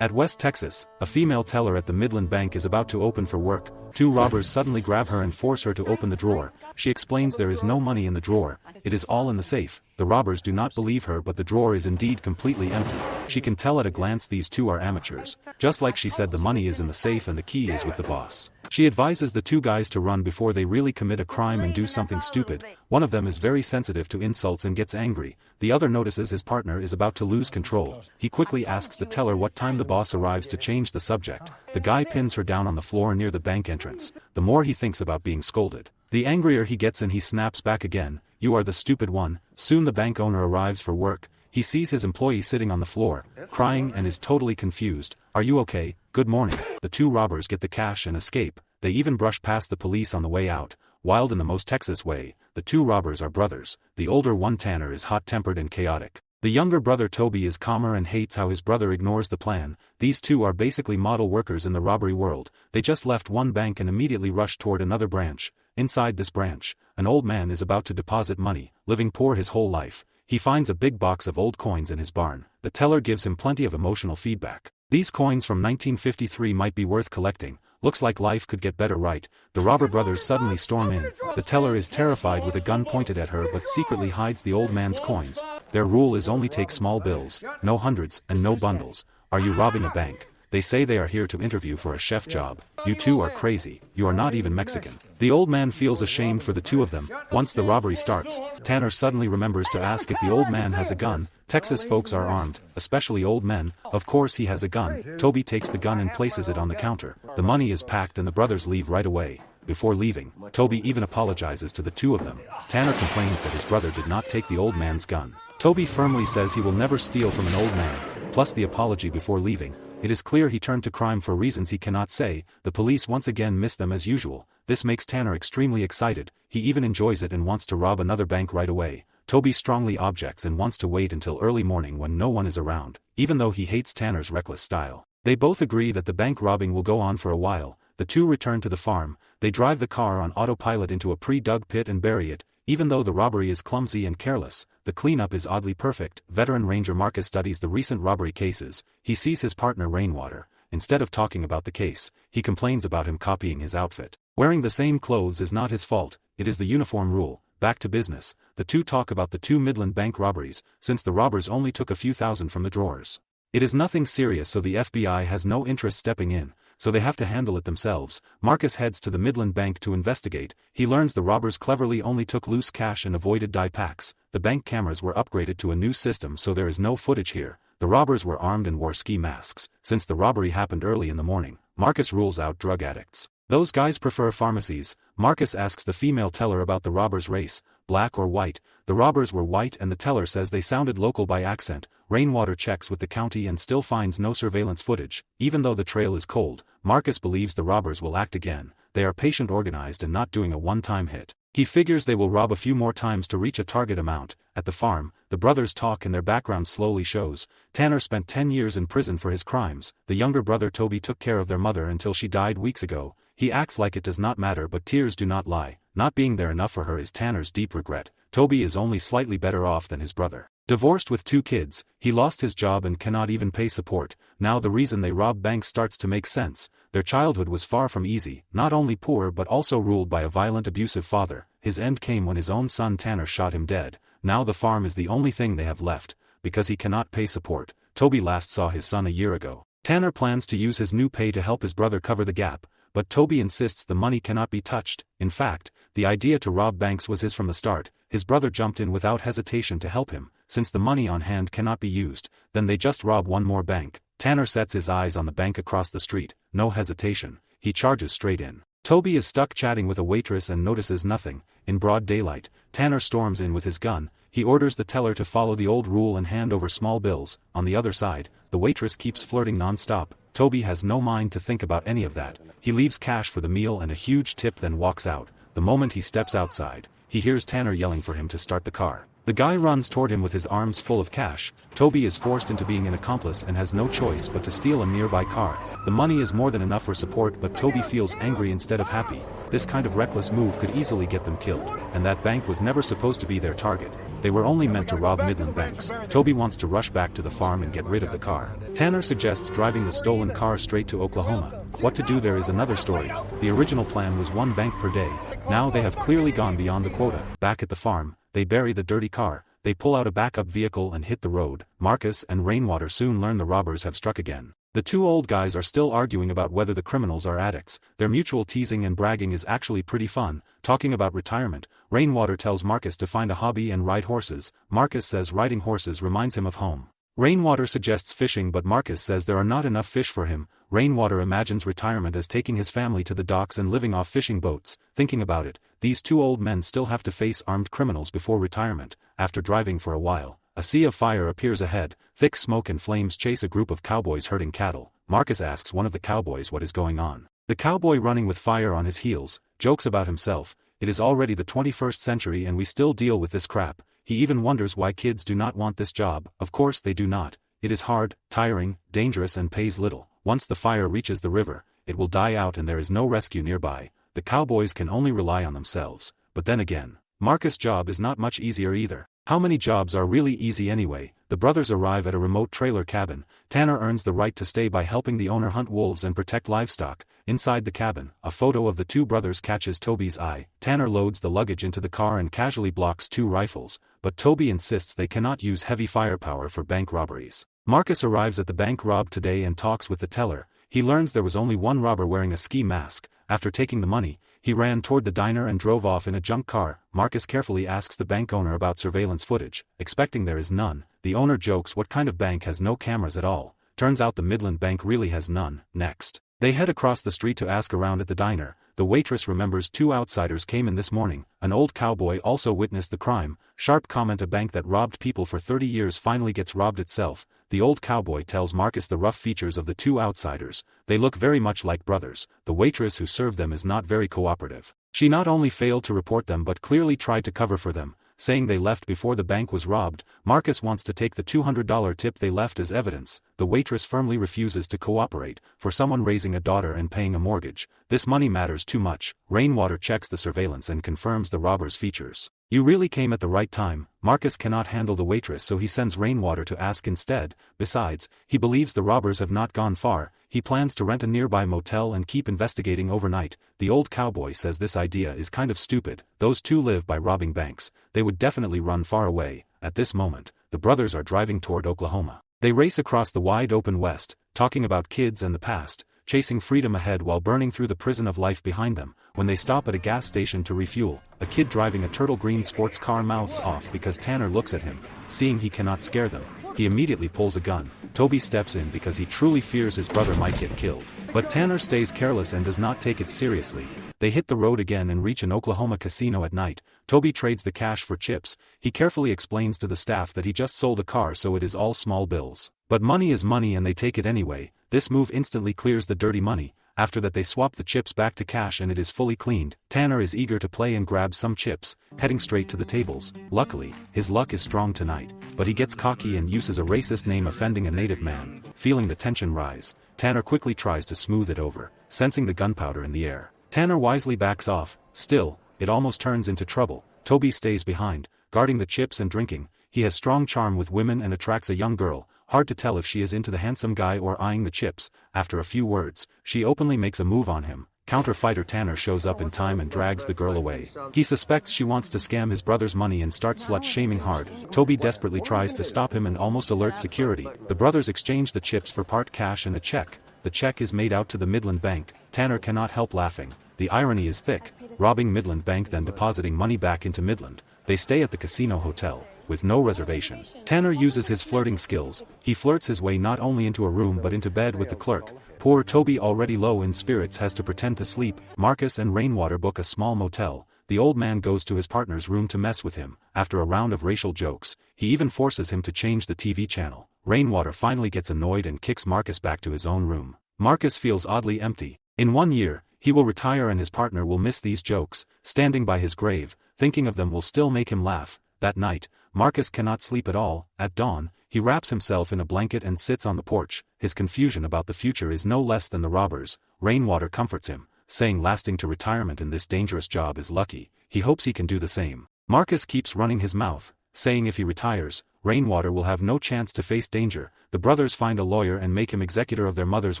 At West Texas, a female teller at the Midland Bank is about to open for work. Two robbers suddenly grab her and force her to open the drawer. She explains there is no money in the drawer, it is all in the safe. The robbers do not believe her, but the drawer is indeed completely empty. She can tell at a glance these two are amateurs. Just like she said, the money is in the safe and the key is with the boss. She advises the two guys to run before they really commit a crime and do something stupid. One of them is very sensitive to insults and gets angry. The other notices his partner is about to lose control. He quickly asks the teller what time the boss arrives to change the subject. The guy pins her down on the floor near the bank entrance. The more he thinks about being scolded, the angrier he gets, and he snaps back again. "You are the stupid one." Soon the bank owner arrives for work. He sees his employee sitting on the floor, crying, and is totally confused. "Are you okay? Good morning." The two robbers get the cash and escape. They even brush past the police on the way out. Wild in the most Texas way, the two robbers are brothers. The older one, Tanner, is hot-tempered and chaotic. The younger brother, Toby, is calmer and hates how his brother ignores the plan. These two are basically model workers in the robbery world. They just left one bank and immediately rushed toward another branch. Inside this branch, an old man is about to deposit money, living poor his whole life. He finds a big box of old coins in his barn. The teller gives him plenty of emotional feedback. These coins from 1953 might be worth collecting. Looks like life could get better, right? The robber brothers suddenly storm in. The teller is terrified with a gun pointed at her, but secretly hides the old man's coins. Their rule is only take small bills, no hundreds, and no bundles. "Are you robbing a bank?" They say they are here to interview for a chef job. "You two are crazy, you are not even Mexican." The old man feels ashamed for the two of them. Once the robbery starts, Tanner suddenly remembers to ask if the old man has a gun. Texas folks are armed, especially old men. Of course he has a gun. Toby takes the gun and places it on the counter. The money is packed and the brothers leave right away. Before leaving, Toby even apologizes to the two of them. Tanner complains that his brother did not take the old man's gun. Toby firmly says he will never steal from an old man. Plus the apology before leaving. It is clear he turned to crime for reasons he cannot say. The police once again miss them as usual. This makes Tanner extremely excited. He even enjoys it and wants to rob another bank right away. Toby strongly objects and wants to wait until early morning when no one is around, even though he hates Tanner's reckless style. They both agree that the bank robbing will go on for a while. The two return to the farm. They drive the car on autopilot into a pre-dug pit and bury it. Even though the robbery is clumsy and careless, the cleanup is oddly perfect. Veteran Ranger Marcus studies the recent robbery cases. He sees his partner Rainwater. Instead of talking about the case, he complains about him copying his outfit. Wearing the same clothes is not his fault, it is the uniform rule. Back to business, the two talk about the two Midland bank robberies, since the robbers only took a few thousand from the drawers. It is nothing serious, so the FBI has no interest stepping in, so they have to handle it themselves. Marcus heads to the Midland Bank to investigate. He learns the robbers cleverly only took loose cash and avoided die packs. The bank cameras were upgraded to a new system, so there is no footage here. The robbers were armed and wore ski masks. Since the robbery happened early in the morning, Marcus rules out drug addicts. Those guys prefer pharmacies. Marcus asks the female teller about the robbers' race, black or white. The robbers were white and the teller says they sounded local by accent. Rainwater checks with the county and still finds no surveillance footage. Even though the trail is cold, Marcus believes the robbers will act again. They are patient, organized, and not doing a one-time hit. He figures they will rob a few more times to reach a target amount. At the farm, the brothers talk and their background slowly shows. Tanner spent 10 years in prison for his crimes. The younger brother Toby took care of their mother until she died weeks ago. He acts like it does not matter, but tears do not lie. Not being there enough for her is Tanner's deep regret. Toby is only slightly better off than his brother. Divorced with 2 kids, he lost his job and cannot even pay support. Now the reason they rob banks starts to make sense. Their childhood was far from easy, not only poor but also ruled by a violent, abusive father. His end came when his own son Tanner shot him dead. Now the farm is the only thing they have left, because he cannot pay support. Toby last saw his son a year ago. Tanner plans to use his new pay to help his brother cover the gap, but Toby insists the money cannot be touched. In fact, the idea to rob banks was his from the start. His brother jumped in without hesitation to help him. Since the money on hand cannot be used, then they just rob one more bank. Tanner sets his eyes on the bank across the street. No hesitation, he charges straight in. Toby is stuck chatting with a waitress and notices nothing. In broad daylight, Tanner storms in with his gun. He orders the teller to follow the old rule and hand over small bills. On the other side, the waitress keeps flirting non-stop. Toby has no mind to think about any of that. He leaves cash for the meal and a huge tip, then walks out. The moment he steps outside, he hears Tanner yelling for him to start the car. The guy runs toward him with his arms full of cash. Toby is forced into being an accomplice and has no choice but to steal a nearby car. The money is more than enough for support, but Toby feels angry instead of happy. This kind of reckless move could easily get them killed, and that bank was never supposed to be their target. They were only meant to rob Midland banks. Toby wants to rush back to the farm and get rid of the car. Tanner suggests driving the stolen car straight to Oklahoma. What to do there is another story. The original plan was 1 bank per day. Now they have clearly gone beyond the quota. Back at the farm, they bury the dirty car. They pull out a backup vehicle and hit the road. Marcus and Rainwater soon learn the robbers have struck again. The two old guys are still arguing about whether the criminals are addicts. Their mutual teasing and bragging is actually pretty fun. Talking about retirement, Rainwater tells Marcus to find a hobby and ride horses. Marcus says riding horses reminds him of home. Rainwater suggests fishing, but Marcus says there are not enough fish for him. Rainwater imagines retirement as taking his family to the docks and living off fishing boats. Thinking about it, these two old men still have to face armed criminals before retirement. After driving for a while, a sea of fire appears ahead. Thick smoke and flames chase a group of cowboys herding cattle. Marcus asks one of the cowboys what is going on. The cowboy, running with fire on his heels, jokes about himself. It is already the 21st century and we still deal with this crap. He even wonders why kids do not want this job. Of course they do not. It is hard, tiring, dangerous and pays little. Once the fire reaches the river, it will die out and there is no rescue nearby. The cowboys can only rely on themselves. But then again, Marcus' job is not much easier either. How many jobs are really easy anyway? The brothers arrive at a remote trailer cabin. Tanner earns the right to stay by helping the owner hunt wolves and protect livestock. Inside the cabin, a photo of the two brothers catches Toby's eye. Tanner loads the luggage into the car and casually blocks 2 rifles, but Toby insists they cannot use heavy firepower for bank robberies. Marcus arrives at the bank robbed today and talks with the teller. He learns there was only one robber wearing a ski mask. After taking the money, he ran toward the diner and drove off in a junk car. Marcus carefully asks the bank owner about surveillance footage, expecting there is none. The owner jokes what kind of bank has no cameras at all. Turns out the Midland Bank really has none. Next, they head across the street to ask around at the diner. The waitress remembers 2 outsiders came in this morning. An old cowboy also witnessed the crime. Sharp comment: a bank that robbed people for 30 years finally gets robbed itself. The old cowboy tells Marcus the rough features of the 2 outsiders. They look very much like brothers. The waitress who served them is not very cooperative. She not only failed to report them but clearly tried to cover for them, saying they left before the bank was robbed. Marcus wants to take the $200 tip they left as evidence. The waitress firmly refuses to cooperate. For someone raising a daughter and paying a mortgage, this money matters too much. Rainwater checks the surveillance and confirms the robber's features. You really came at the right time. Marcus cannot handle the waitress, so he sends Rainwater to ask instead. Besides, he believes the robbers have not gone far. He plans to rent a nearby motel and keep investigating overnight. The old cowboy says this idea is kind of stupid. Those 2 live by robbing banks. They would definitely run far away. At this moment, the brothers are driving toward Oklahoma. They race across the wide open west, talking about kids and the past, chasing freedom ahead while burning through the prison of life behind them. When they stop at a gas station to refuel, a kid driving a turtle green sports car mouths off because Tanner looks at him. Seeing he cannot scare them, he immediately pulls a gun. Toby steps in because he truly fears his brother might get killed. But Tanner stays careless and does not take it seriously. They hit the road again and reach an Oklahoma casino at night. Toby trades the cash for chips. He carefully explains to the staff that he just sold a car, so it is all small bills. But money is money and they take it anyway. This move instantly clears the dirty money. After that they swap the chips back to cash and it is fully cleaned. Tanner is eager to play and grabs some chips, heading straight to the tables. Luckily, his luck is strong tonight, but he gets cocky and uses a racist name offending a native man. Feeling the tension rise, Tanner quickly tries to smooth it over, sensing the gunpowder in the air. Tanner wisely backs off. Still, it almost turns into trouble. Toby stays behind, guarding the chips and drinking. He has strong charm with women and attracts a young girl. Hard to tell if she is into the handsome guy or eyeing the chips. After a few words, she openly makes a move on him. Counter-fighter Tanner shows up in time and drags the girl away. He suspects she wants to scam his brother's money and starts slut-shaming hard. Toby desperately tries to stop him and almost alerts security. The brothers exchange the chips for part cash and a check. The check is made out to the Midland Bank. Tanner cannot help laughing. The irony is thick. Robbing Midland Bank then depositing money back into Midland. They stay at the casino hotel, with no reservation. Tanner uses his flirting skills. He flirts his way not only into a room but into bed with the clerk. Poor Toby, already low in spirits, has to pretend to sleep. Marcus and Rainwater book a small motel. The old man goes to his partner's room to mess with him. After a round of racial jokes, he even forces him to change the TV channel. Rainwater finally gets annoyed and kicks Marcus back to his own room. Marcus feels oddly empty. In 1 year, he will retire and his partner will miss these jokes. Standing by his grave, thinking of them will still make him laugh. That night, Marcus cannot sleep at all. At dawn, he wraps himself in a blanket and sits on the porch. His confusion about the future is no less than the robbers. Rainwater comforts him, saying lasting to retirement in this dangerous job is lucky. He hopes he can do the same. Marcus keeps running his mouth, saying if he retires, Rainwater will have no chance to face danger. The brothers find a lawyer and make him executor of their mother's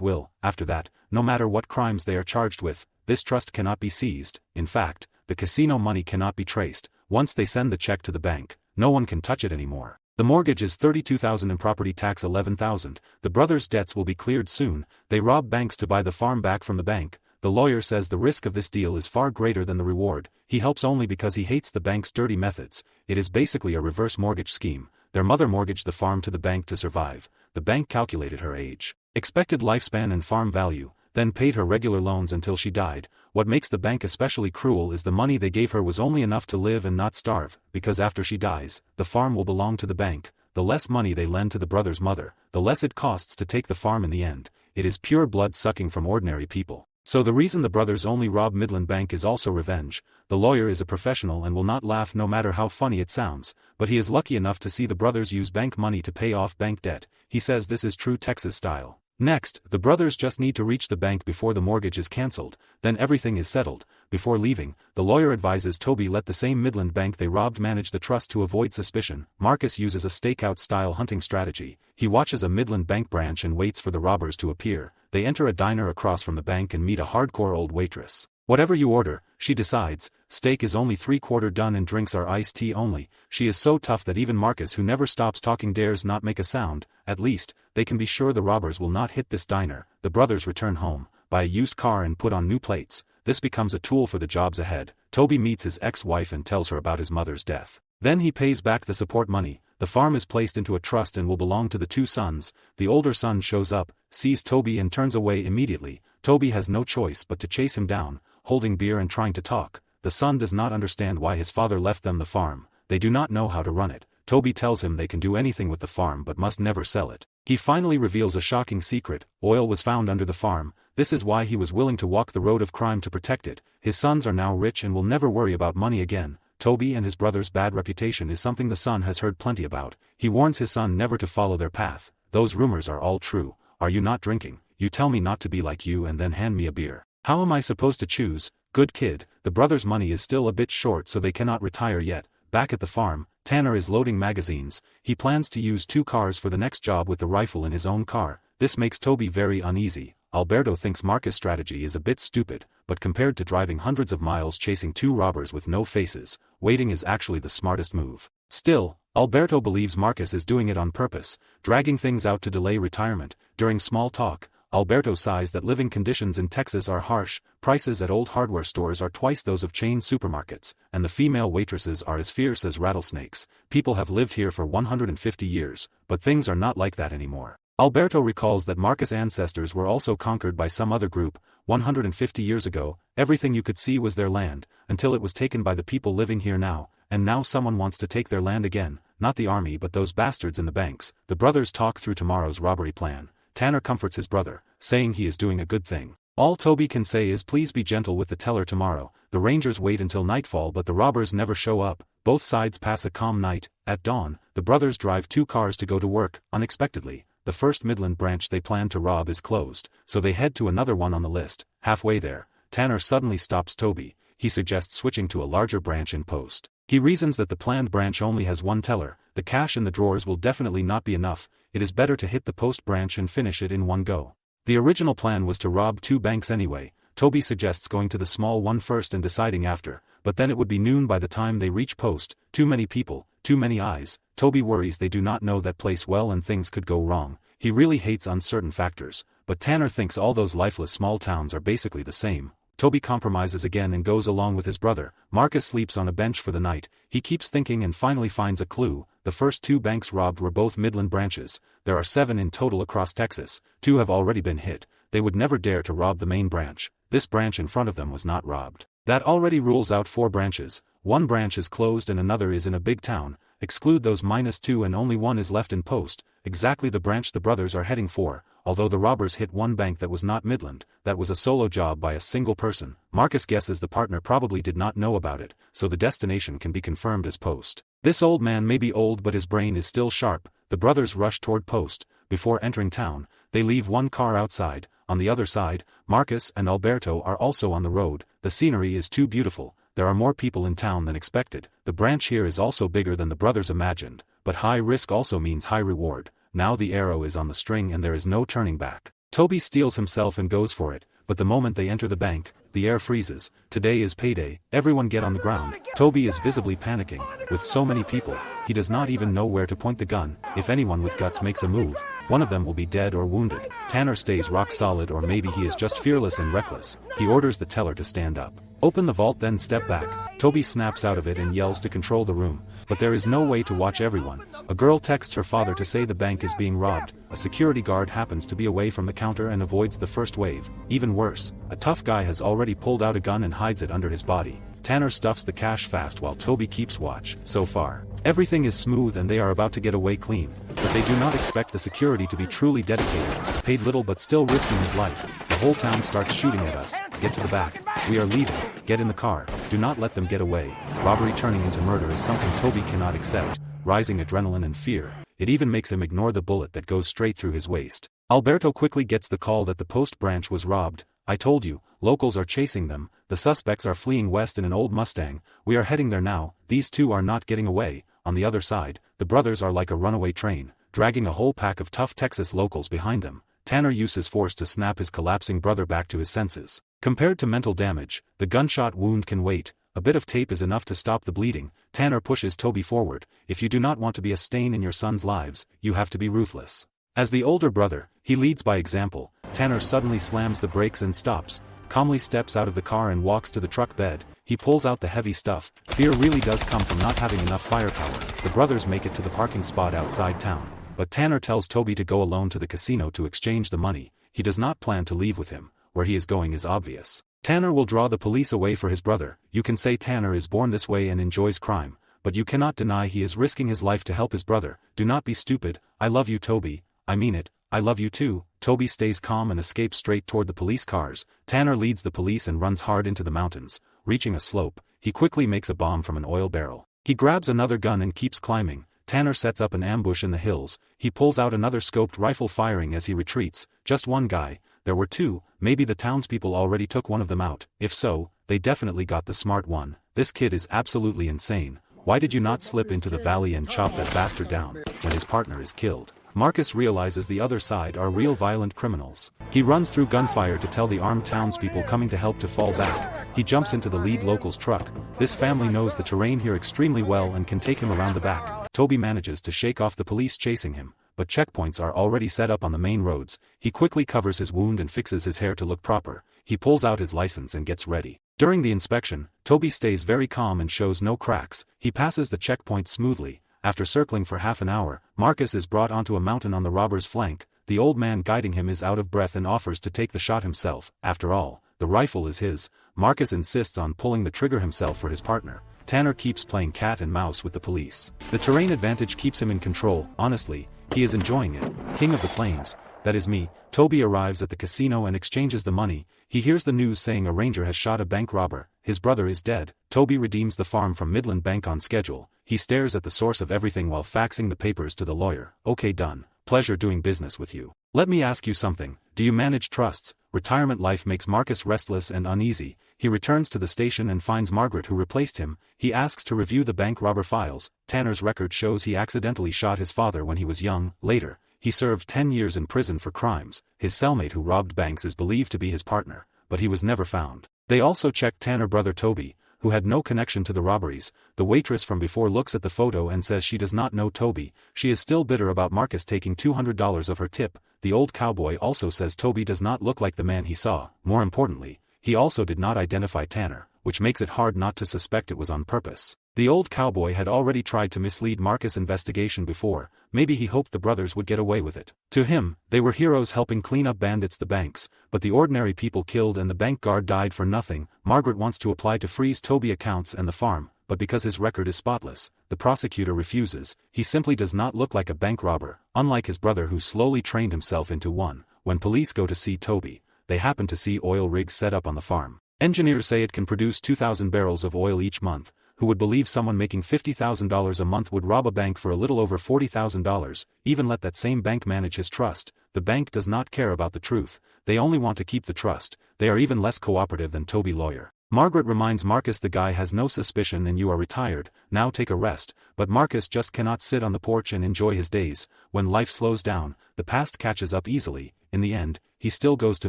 will. After that, no matter what crimes they are charged with, this trust cannot be seized. In fact, the casino money cannot be traced. Once they send the check to the bank, no one can touch it anymore. The mortgage is $32,000 and property tax $11,000. The brothers' debts will be cleared soon. They rob banks to buy the farm back from the bank. The lawyer says the risk of this deal is far greater than the reward. He helps only because he hates the bank's dirty methods. It is basically a reverse mortgage scheme. Their mother mortgaged the farm to the bank to survive. The bank calculated her age, expected lifespan and farm value, then paid her regular loans until she died. What makes the bank especially cruel is the money they gave her was only enough to live and not starve, because after she dies, the farm will belong to the bank. The less money they lend to the brother's mother, the less it costs to take the farm in the end. It is pure blood sucking from ordinary people. So the reason the brothers only rob Midland Bank is also revenge. The lawyer is a professional and will not laugh no matter how funny it sounds, but he is lucky enough to see the brothers use bank money to pay off bank debt. He says this is true Texas style. Next, the brothers just need to reach the bank before the mortgage is cancelled, then everything is settled. Before leaving, the lawyer advises Toby let the same Midland bank they robbed manage the trust to avoid suspicion. Marcus uses a stakeout-style hunting strategy. He watches a Midland bank branch and waits for the robbers to appear. They enter a diner across from the bank and meet a hardcore old waitress. Whatever you order, she decides. Steak is only 3/4 done and drinks are iced tea only. She is so tough that even Marcus, who never stops talking, dares not make a sound. At least, they can be sure the robbers will not hit this diner. The brothers return home, buy a used car and put on new plates. This becomes a tool for the jobs ahead. Toby meets his ex-wife and tells her about his mother's death. Then he pays back the support money. The farm is placed into a trust and will belong to the two sons. The older son shows up, sees Toby and turns away immediately. Toby has no choice but to chase him down, holding beer and trying to talk. The son does not understand why his father left them the farm. They do not know how to run it. Toby tells him they can do anything with the farm but must never sell it. He finally reveals a shocking secret. Oil was found under the farm. This is why he was willing to walk the road of crime to protect it. His sons are now rich and will never worry about money again. Toby and his brother's bad reputation is something the son has heard plenty about. He warns his son never to follow their path. Those rumors are all true. Are you not drinking? You tell me not to be like you and then hand me a beer. How am I supposed to choose? Good kid. The brothers' money is still a bit short so they cannot retire yet. Back at the farm, Tanner is loading magazines. He plans to use 2 cars for the next job with the rifle in his own car. This makes Toby very uneasy. Alberto thinks Marcus' strategy is a bit stupid, but compared to driving hundreds of miles chasing 2 robbers with no faces, waiting is actually the smartest move. Still, Alberto believes Marcus is doing it on purpose, dragging things out to delay retirement. During small talk, Alberto sighs that living conditions in Texas are harsh. Prices at old hardware stores are twice those of chain supermarkets, and the female waitresses are as fierce as rattlesnakes. People have lived here for 150 years, but things are not like that anymore. Alberto recalls that Marcus' ancestors were also conquered by some other group. 150 years ago, everything you could see was their land, until it was taken by the people living here now, and now someone wants to take their land again, not the army but those bastards in the banks. The brothers talk through tomorrow's robbery plan. Tanner comforts his brother, saying he is doing a good thing. All Toby can say is please be gentle with the teller tomorrow. The Rangers wait until nightfall but the robbers never show up. Both sides pass a calm night. At dawn, the brothers drive 2 cars to go to work. Unexpectedly, the first Midland branch they plan to rob is closed, so they head to another one on the list. Halfway there, Tanner suddenly stops Toby. He suggests switching to a larger branch in post. He reasons that the planned branch only has 1 teller. The cash in the drawers will definitely not be enough. It is better to hit the post branch and finish it in one go. The original plan was to rob 2 banks anyway. Toby suggests going to the small one first and deciding after, but then it would be noon by the time they reach post. Too many people, too many eyes. Toby worries they do not know that place well and things could go wrong. He really hates uncertain factors, but Tanner thinks all those lifeless small towns are basically the same. Toby compromises again and goes along with his brother. Marcus sleeps on a bench for the night. He keeps thinking and finally finds a clue. The first 2 banks robbed were both Midland branches. There are 7 in total across Texas. 2 have already been hit. They would never dare to rob the main branch. This branch in front of them was not robbed. That already rules out 4 branches. 1 branch is closed and another is in a big town. Exclude those -2 and only 1 is left in post. Exactly the branch the brothers are heading for. Although the robbers hit 1 bank that was not Midland, that was a solo job by a single person. Marcus guesses the partner probably did not know about it, so the destination can be confirmed as post. This old man may be old but his brain is still sharp. The brothers rush toward post. Before entering town, they leave one car outside. On the other side, Marcus and Alberto are also on the road. The scenery is too beautiful. There are more people in town than expected. The branch here is also bigger than the brothers imagined, but high risk also means high reward. Now the arrow is on the string and there is no turning back. Toby steels himself and goes for it, but the moment they enter the bank, the air freezes. Today is payday. Everyone get on the ground. Toby is visibly panicking. With so many people, he does not even know where to point the gun. If anyone with guts makes a move, one of them will be dead or wounded. Tanner stays rock solid, or maybe he is just fearless and reckless. He orders the teller to stand up. Open the vault, then step back. Toby snaps out of it and yells to control the room, but there is no way to watch everyone. A girl texts her father to say the bank is being robbed. A security guard happens to be away from the counter and avoids the first wave. Even worse, a tough guy has already pulled out a gun and hides it under his body. Tanner stuffs the cash fast while Toby keeps watch. So far, everything is smooth and they are about to get away clean, but they do not expect the security to be truly dedicated. Paid little but still risking his life. The whole town starts shooting at us. Get to the back. We are leaving. Get in the car. Do not let them get away. Robbery turning into murder is something Toby cannot accept. Rising adrenaline and fear. It even makes him ignore the bullet that goes straight through his waist. Alberto quickly gets the call that the post branch was robbed. I told you, locals are chasing them. The suspects are fleeing west in an old Mustang. We are heading there now. These two are not getting away. On the other side, the brothers are like a runaway train, dragging a whole pack of tough Texas locals behind them. Tanner uses force to snap his collapsing brother back to his senses. Compared to mental damage, the gunshot wound can wait. A bit of tape is enough to stop the bleeding. Tanner pushes Toby forward. If you do not want to be a stain in your son's lives, you have to be ruthless. As the older brother, he leads by example. Tanner suddenly slams the brakes and stops, calmly steps out of the car and walks to the truck bed. He pulls out the heavy stuff. Fear really does come from not having enough firepower. The brothers make it to the parking spot outside town, but Tanner tells Toby to go alone to the casino to exchange the money. He does not plan to leave with him. Where he is going is obvious. Tanner will draw the police away for his brother. You can say Tanner is born this way and enjoys crime, but you cannot deny he is risking his life to help his brother. Do not be stupid. I love you, Toby. I mean it. I love you too. Toby stays calm and escapes straight toward the police cars. Tanner leads the police and runs hard into the mountains. Reaching a slope, he quickly makes a bomb from an oil barrel. He grabs another gun and keeps climbing. Tanner sets up an ambush in the hills. He pulls out another scoped rifle, firing as he retreats. Just one guy. There were two. Maybe the townspeople already took one of them out. If so, they definitely got the smart one. This kid is absolutely insane. Why did you not slip into the valley and chop that bastard down when his partner is killed? Marcus realizes the other side are real violent criminals. He runs through gunfire to tell the armed townspeople coming to help to fall back. He jumps into the lead local's truck. This family knows the terrain here extremely well and can take him around the back. Toby manages to shake off the police chasing him, but checkpoints are already set up on the main roads. He quickly covers his wound and fixes his hair to look proper. He pulls out his license and gets ready. During the inspection, Toby stays very calm and shows no cracks. He passes the checkpoint smoothly. After circling for half an hour, Marcus is brought onto a mountain on the robber's flank. The old man guiding him is out of breath and offers to take the shot himself. After all, the rifle is his. Marcus insists on pulling the trigger himself for his partner. Tanner keeps playing cat and mouse with the police. The terrain advantage keeps him in control. Honestly, he is enjoying it. King of the Plains. That is me. Toby arrives at the casino and exchanges the money. He hears the news saying a ranger has shot a bank robber. His brother is dead. Toby redeems the farm from Midland Bank on schedule. He stares at the source of everything while faxing the papers to the lawyer. Okay, done. Pleasure doing business with you. Let me ask you something. Do you manage trusts? Retirement life makes Marcus restless and uneasy. He returns to the station and finds Margaret, who replaced him. He asks to review the bank robber files. Tanner's record shows he accidentally shot his father when he was young. Later, he served 10 years in prison for crimes. His cellmate who robbed banks is believed to be his partner, but he was never found. They also check Tanner brother Toby, who had no connection to the robberies. The waitress from before looks at the photo and says she does not know Toby. She is still bitter about Marcus taking $200 of her tip. The old cowboy also says Toby does not look like the man he saw. More importantly, he also did not identify Tanner, which makes it hard not to suspect it was on purpose. The old cowboy had already tried to mislead Marcus' investigation before. Maybe he hoped the brothers would get away with it. To him, they were heroes helping clean up bandits the banks, but the ordinary people killed and the bank guard died for nothing. Margaret wants to apply to freeze Toby accounts and the farm, but because his record is spotless, the prosecutor refuses. He simply does not look like a bank robber, unlike his brother who slowly trained himself into one. When police go to see Toby, they happen to see oil rigs set up on the farm. Engineers say it can produce 2,000 barrels of oil each month. who would believe someone making $50,000 a month would rob a bank for a little over $40,000, even let that same bank manage his trust? The bank does not care about the truth, they only want to keep the trust. They are even less cooperative than Toby lawyer. Margaret reminds Marcus the guy has no suspicion and you are retired, now take a rest, but Marcus just cannot sit on the porch and enjoy his days. When life slows down, the past catches up easily. In the end, he still goes to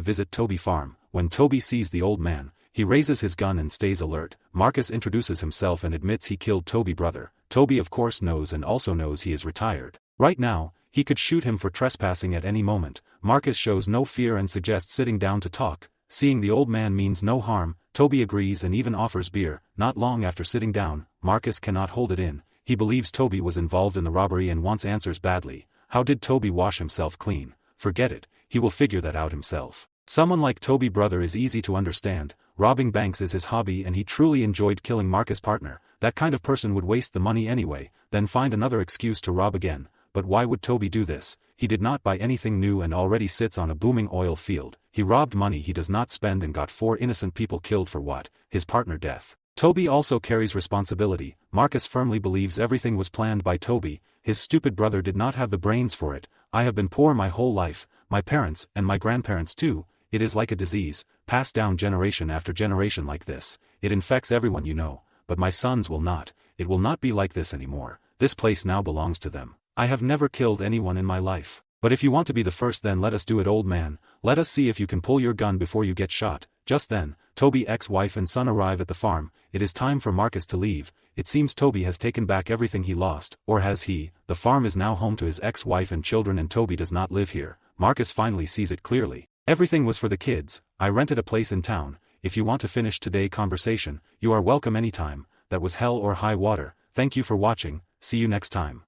visit Toby farm. When Toby sees the old man, he raises his gun and stays alert. Marcus introduces himself and admits he killed Toby brother. Toby of course knows and also knows he is retired. Right now, he could shoot him for trespassing at any moment. Marcus shows no fear and suggests sitting down to talk. Seeing the old man means no harm, Toby agrees and even offers beer. Not long after sitting down, Marcus cannot hold it in. He believes Toby was involved in the robbery and wants answers badly. How did Toby wash himself clean? Forget it, he will figure that out himself. Someone like Toby brother is easy to understand. Robbing banks is his hobby and he truly enjoyed killing Marcus' partner. That kind of person would waste the money anyway, then find another excuse to rob again. But why would Toby do this? He did not buy anything new and already sits on a booming oil field. He robbed money he does not spend and got 4 innocent people killed for what? His partner death. Toby also carries responsibility. Marcus firmly believes everything was planned by Toby. His stupid brother did not have the brains for it. I have been poor my whole life, my parents and my grandparents too. It is like a disease, passed down generation after generation like this. It infects everyone you know, but my sons will not. It will not be like this anymore. This place now belongs to them. I have never killed anyone in my life. But if you want to be the first then let us do it old man. Let us see if you can pull your gun before you get shot. Just then, Toby's ex-wife and son arrive at the farm. It is time for Marcus to leave. It seems Toby has taken back everything he lost, or has he? The farm is now home to his ex-wife and children and Toby does not live here. Marcus finally sees it clearly. Everything was for the kids. I rented a place in town. If you want to finish today's conversation, you are welcome anytime. That was hell or high water. Thank you for watching. See you next time.